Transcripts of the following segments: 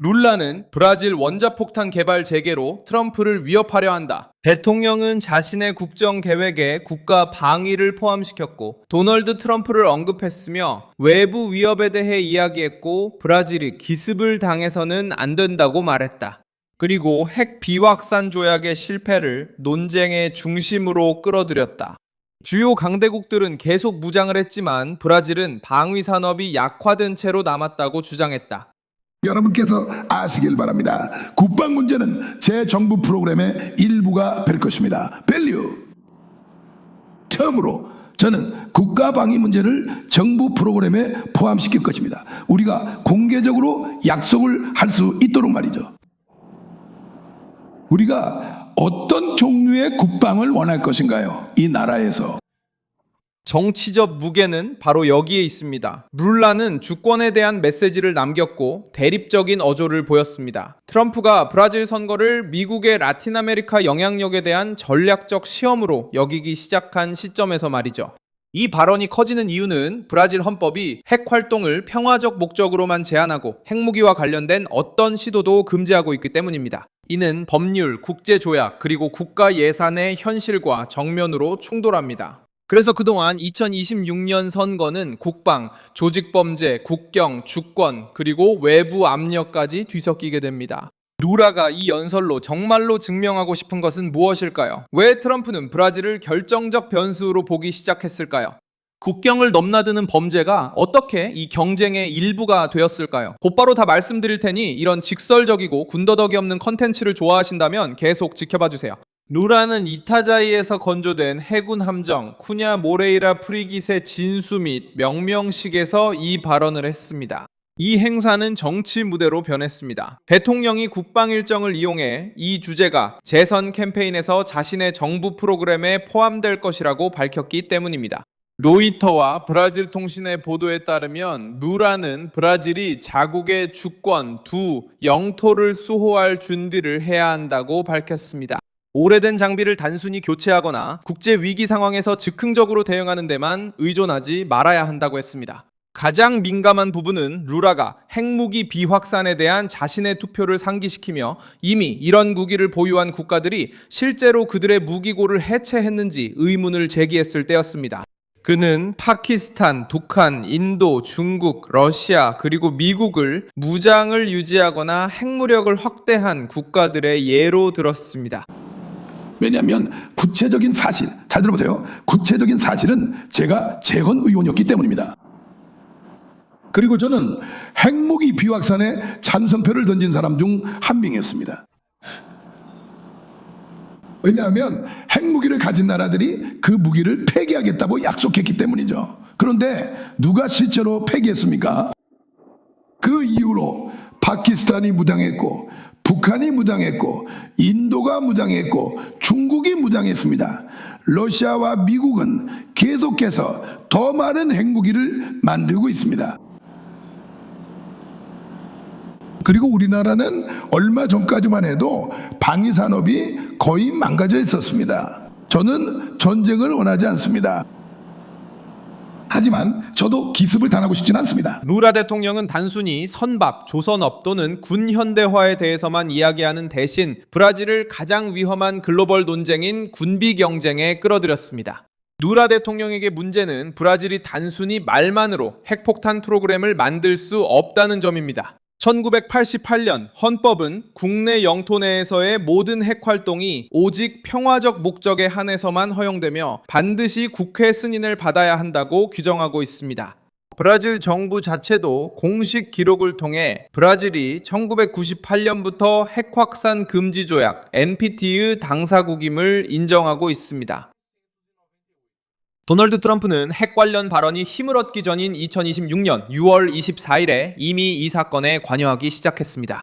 룰라는 브라질 원자폭탄 개발 재개로 트럼프를 위협하려 한다. 대통령은 자신의 국정 계획에 국가 방위를 포함시켰고 도널드 트럼프를 언급했으며 외부 위협에 대해 이야기했고 브라질이 기습을 당해서는 안 된다고 말했다. 그리고 핵 비확산 조약의 실패를 논쟁의 중심으로 끌어들였다. 주요 강대국들은 계속 무장을 했지만 브라질은 방위 산업이 약화된 채로 남았다고 주장했다. 여러분께서 아시길 바랍니다. 국방 문제는 제 정부 프로그램의 일부가 될 것입니다. 밸류. 처음으로 저는 국가 방위 문제를 정부 프로그램에 포함시킬 것입니다. 우리가 공개적으로 약속을 할 수 있도록 말이죠. 우리가 어떤 종류의 국방을 원할 것인가요? 이 나라에서. 정치적 무게는 바로 여기에 있습니다. 룰라는 주권에 대한 메시지를 남겼고 대립적인 어조를 보였습니다. 트럼프가 브라질 선거를 미국의 라틴 아메리카 영향력에 대한 전략적 시험으로 여기기 시작한 시점에서 말이죠. 이 발언이 커지는 이유는 브라질 헌법이 핵 활동을 평화적 목적으로만 제한하고 핵무기와 관련된 어떤 시도도 금지하고 있기 때문입니다. 이는 법률, 국제조약, 그리고 국가 예산의 현실과 정면으로 충돌합니다. 그래서 그동안 2026년 선거는 국방, 조직범죄, 국경, 주권, 그리고 외부 압력까지 뒤섞이게 됩니다. 룰라가 이 연설로 정말로 증명하고 싶은 것은 무엇일까요? 왜 트럼프는 브라질을 결정적 변수로 보기 시작했을까요? 국경을 넘나드는 범죄가 어떻게 이 경쟁의 일부가 되었을까요? 곧바로 다 말씀드릴 테니 이런 직설적이고 군더더기 없는 컨텐츠를 좋아하신다면 계속 지켜봐 주세요. 룰라는 이타자이에서 건조된 해군 함정 쿠냐 모레이라 프리깃의 진수 및 명명식에서 이 발언을 했습니다. 이 행사는 정치 무대로 변했습니다. 대통령이 국방 일정을 이용해 이 주제가 재선 캠페인에서 자신의 정부 프로그램에 포함될 것이라고 밝혔기 때문입니다. 로이터와 브라질 통신의 보도에 따르면 룰라는 브라질이 자국의 주권, 영토를 수호할 준비를 해야 한다고 밝혔습니다. 오래된 장비를 단순히 교체하거나 국제 위기 상황에서 즉흥적으로 대응하는 데만 의존하지 말아야 한다고 했습니다. 가장 민감한 부분은 룰라가 핵무기 비확산에 대한 자신의 투표를 상기시키며 이미 이런 무기를 보유한 국가들이 실제로 그들의 무기고를 해체했는지 의문을 제기했을 때였습니다. 그는 파키스탄, 북한, 인도, 중국, 러시아, 그리고 미국을 무장을 유지하거나 핵무력을 확대한 국가들의 예로 들었습니다. 왜냐하면 구체적인 사실, 잘 들어보세요. 구체적인 사실은 제가 재헌 의원이었기 때문입니다. 그리고 저는 핵무기 비확산에 찬성표를 던진 사람 중 한 명이었습니다. 왜냐하면 핵무기를 가진 나라들이 그 무기를 폐기하겠다고 약속했기 때문이죠. 그런데 누가 실제로 폐기했습니까? 그 이후로 파키스탄이 무장했고 북한이 무장했고 인도가 무장했고 중국이 무장했습니다. 러시아와 미국은 계속해서 더 많은 핵무기를 만들고 있습니다. 그리고 우리나라는 얼마 전까지만 해도 방위 산업이 거의 망가져 있었습니다. 저는 전쟁을 원하지 않습니다. 하지만 저도 기습을 당하고 싶지는 않습니다. 룰라 대통령은 단순히 선박, 조선업 또는 군 현대화에 대해서만 이야기하는 대신 브라질을 가장 위험한 글로벌 논쟁인 군비 경쟁에 끌어들였습니다. 룰라 대통령에게 문제는 브라질이 단순히 말만으로 핵폭탄 프로그램을 만들 수 없다는 점입니다. 1988년 헌법은 국내 영토 내에서의 모든 핵 활동이 오직 평화적 목적에 한해서만 허용되며 반드시 국회 승인을 받아야 한다고 규정하고 있습니다. 브라질 정부 자체도 공식 기록을 통해 브라질이 1998년부터 핵 확산 금지 조약 NPT의 당사국임을 인정하고 있습니다. 도널드 트럼프는 핵 관련 발언이 힘을 얻기 전인 2026년 6월 24일에 이미 이 사건에 관여하기 시작했습니다.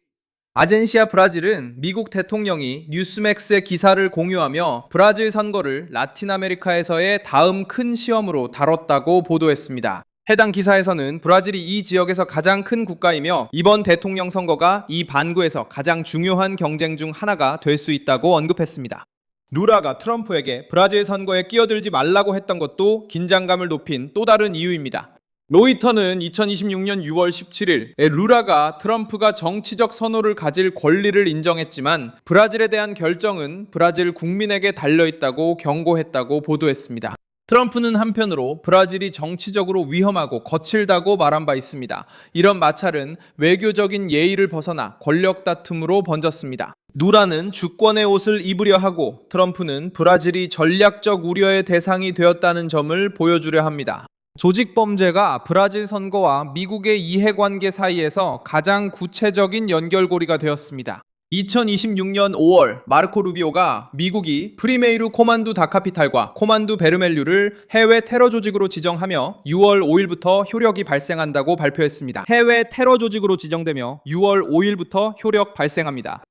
아젠시아 브라질은 미국 대통령이 뉴스맥스의 기사를 공유하며 브라질 선거를 라틴 아메리카에서의 다음 큰 시험으로 다뤘다고 보도했습니다. 해당 기사에서는 브라질이 이 지역에서 가장 큰 국가이며 이번 대통령 선거가 이 반구에서 가장 중요한 경쟁 중 하나가 될 수 있다고 언급했습니다. 룰라가 트럼프에게 브라질 선거에 끼어들지 말라고 했던 것도 긴장감을 높인 또 다른 이유입니다. 로이터는 2026년 6월 17일 루라가 트럼프가 정치적 선호를 가질 권리를 인정했지만 브라질에 대한 결정은 브라질 국민에게 달려있다고 경고했다고 보도했습니다. 트럼프는 한편으로 브라질이 정치적으로 위험하고 거칠다고 말한 바 있습니다. 이런 마찰은 외교적인 예의를 벗어나 권력 다툼으로 번졌습니다. 누라는 주권의 옷을 입으려 하고 트럼프는 브라질이 전략적 우려의 대상이 되었다는 점을 보여주려 합니다. 조직 범죄가 브라질 선거와 미국의 이해관계 사이에서 가장 구체적인 연결고리가 되었습니다. 2026년 5월 마르코 루비오가 미국이 프리메이루 코만두 다카피탈과 코만두 베르멜류를 해외 테러 조직으로 지정하며 6월 5일부터 효력이 발생한다고 발표했습니다. 해외 테러 조직으로 지정되며 6월 5일부터 효력 발생합니다.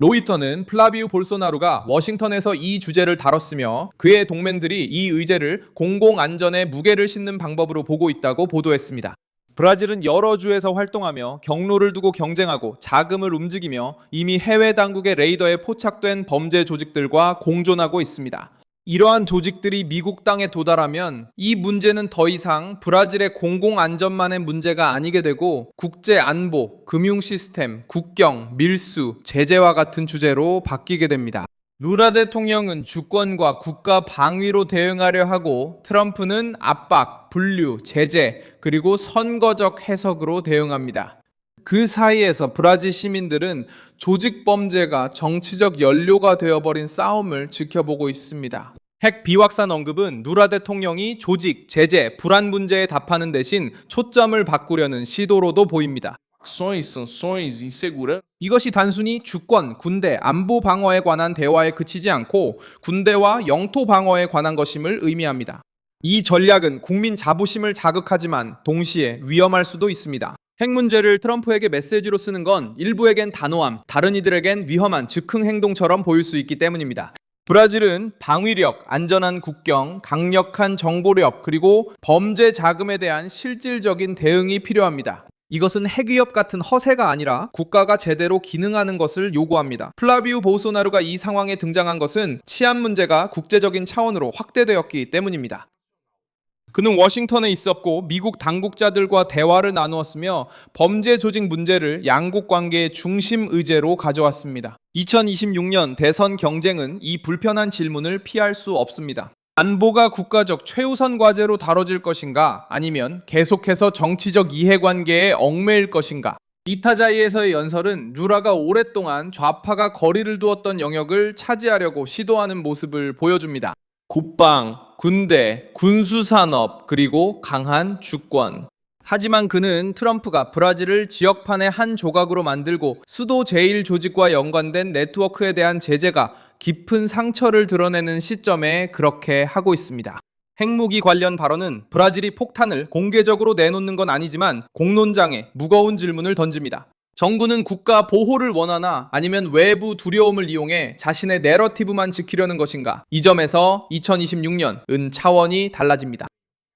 로이터는 플라비우 볼소나루가 워싱턴에서 이 주제를 다뤘으며 그의 동맹들이 이 의제를 공공안전에 무게를 싣는 방법으로 보고 있다고 보도했습니다. 브라질은 여러 주에서 활동하며 경로를 두고 경쟁하고 자금을 움직이며 이미 해외 당국의 레이더에 포착된 범죄 조직들과 공존하고 있습니다. 이러한 조직들이 미국 땅에 도달하면 이 문제는 더 이상 브라질의 공공안전만의 문제가 아니게 되고 국제안보, 금융시스템, 국경, 밀수, 제재와 같은 주제로 바뀌게 됩니다. 루라 대통령은 주권과 국가 방위로 대응하려 하고 트럼프는 압박, 분류, 제재, 그리고 선거적 해석으로 대응합니다. 그 사이에서 브라질 시민들은 조직 범죄가 정치적 연료가 되어버린 싸움을 지켜보고 있습니다. 핵 비확산 언급은 누라 대통령이 조직, 제재, 불안 문제에 답하는 대신 초점을 바꾸려는 시도로도 보입니다. sanções, insegurança. 이것이 단순히 주권, 군대, 안보 방어에 관한 대화에 그치지 않고 군대와 영토 방어에 관한 것임을 의미합니다. 이 전략은 국민 자부심을 자극하지만 동시에 위험할 수도 있습니다. 핵 문제를 트럼프에게 메시지로 쓰는 건 일부에겐 단호함, 다른 이들에겐 위험한 즉흥 행동처럼 보일 수 있기 때문입니다. 브라질은 방위력, 안전한 국경, 강력한 정보력, 그리고 범죄 자금에 대한 실질적인 대응이 필요합니다. 이것은 핵위협 같은 허세가 아니라 국가가 제대로 기능하는 것을 요구합니다. 플라비우 보소나루가 이 상황에 등장한 것은 치안 문제가 국제적인 차원으로 확대되었기 때문입니다. 그는 워싱턴에 있었고 미국 당국자들과 대화를 나누었으며 범죄 조직 문제를 양국 관계의 중심 의제로 가져왔습니다. 2026년 대선 경쟁은 이 불편한 질문을 피할 수 없습니다. 안보가 국가적 최우선 과제로 다뤄질 것인가 아니면 계속해서 정치적 이해관계에 얽매일 것인가. 이타자이에서의 연설은 루라가 오랫동안 좌파가 거리를 두었던 영역을 차지하려고 시도하는 모습을 보여줍니다. 국방, 군대, 군수산업, 그리고 강한 주권. 하지만 그는 트럼프가 브라질을 지역판의 한 조각으로 만들고 수도 제1 조직과 연관된 네트워크에 대한 제재가 깊은 상처를 드러내는 시점에 그렇게 하고 있습니다. 핵무기 관련 발언은 브라질이 폭탄을 공개적으로 내놓는 건 아니지만 공론장에 무거운 질문을 던집니다. 정부는 국가 보호를 원하나 아니면 외부 두려움을 이용해 자신의 내러티브만 지키려는 것인가? 이 점에서 2026년은 차원이 달라집니다.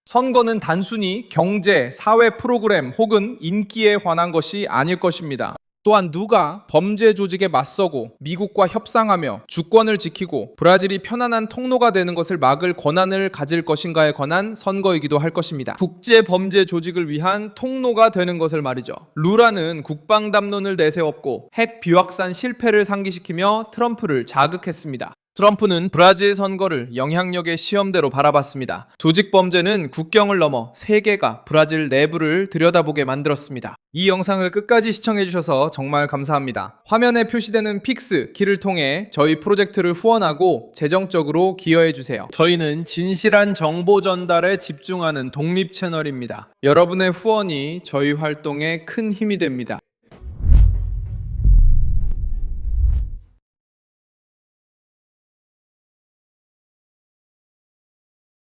선거는 단순히 경제, 사회 프로그램 혹은 인기에 관한 것이 아닐 것입니다. 또한 누가 범죄 조직에 맞서고 미국과 협상하며 주권을 지키고 브라질이 편안한 통로가 되는 것을 막을 권한을 가질 것인가에 관한 선거이기도 할 것입니다. 국제 범죄 조직을 위한 통로가 되는 것을 말이죠. 루라는 국방 담론을 내세웠고 핵 비확산 실패를 상기시키며 트럼프를 자극했습니다. 트럼프는 브라질 선거를 영향력의 시험대로 바라봤습니다. 조직 범죄는 국경을 넘어 세계가 브라질 내부를 들여다보게 만들었습니다. 이 영상을 끝까지 시청해주셔서 정말 감사합니다. 화면에 표시되는 픽스 키를 통해 저희 프로젝트를 후원하고 재정적으로 기여해주세요. 저희는 진실한 정보 전달에 집중하는 독립 채널입니다. 여러분의 후원이 저희 활동에 큰 힘이 됩니다.